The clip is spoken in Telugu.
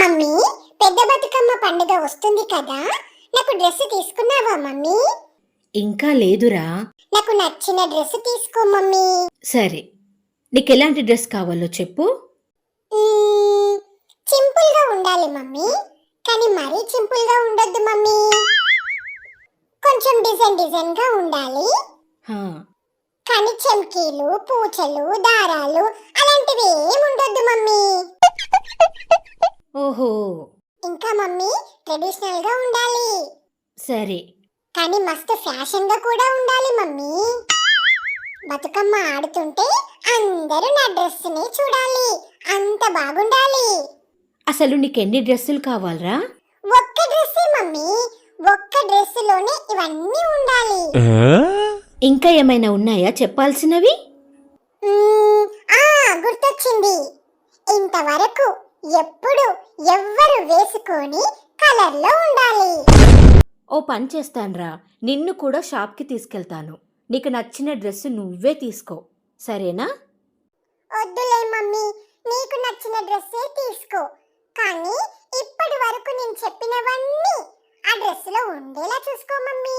మమ్మీ, పెద్ద బతుకమ్మ పండుగ వస్తుంది కదా, నాకు డ్రెస్ తీసుకున్నావా మమ్మీ? ఇంకా లేదురా. నాకు నచ్చిన డ్రెస్ తీసుకో మమ్మీ. సరే, నీకెలాంటి డ్రెస్ కావాలో చెప్పు. సింపుల్ గా ఉండాలి మమ్మీ, కానీ మరీ సింపుల్ గా ఉండొద్దు మమ్మీ. కొంచెం డిజైన్ గా ఉండాలి, హా, కానీ చమ్కీలు, పూచలు, దారాలు అలాంటివి ఏం ఉండొద్దు మమ్మీ. ఓహో, ఇంకా మమ్మీ, ట్రెడిషనల్ గా ఉండాలి, సరే. కానీ మస్తు ఫ్యాషన్ గా కూడా ఉండాలి మమ్మీ. బతుకమ్మ ఆడుతుంటే అందరూ నా డ్రెస్ ని చూడాలి, అంత బాగుండాలి. అసలు నీకెన్ని డ్రెస్సులు కావాలరా? ఒక్క డ్రెస్ మమ్మీ, ఒక్క డ్రెస్ లోనే ఇవన్నీ ఉండాలి. ఇంకా ఏమైనా ఉన్నాయా చెప్పాల్సినవి? గుర్తొచ్చింది. ఇంతవరకు ఎప్పుడు ఎవ్వరు వేసుకొని కలర్ లో ఉండాలి. ఓ పని చేస్తానురా, నిన్ను కూడా షాప్కి తీసుకెళ్తాను. నీకు నచ్చిన డ్రెస్ నువ్వే తీసుకో, సరేనా? వద్దులే మమ్మీ, నీకు నచ్చిన డ్రెస్సే తీసుకో, కానీ ఇప్పటి వరకు నేను చెప్పినవన్నీ ఆ డ్రెస్ లో ఉండేలా చూసుకో మమ్మీ.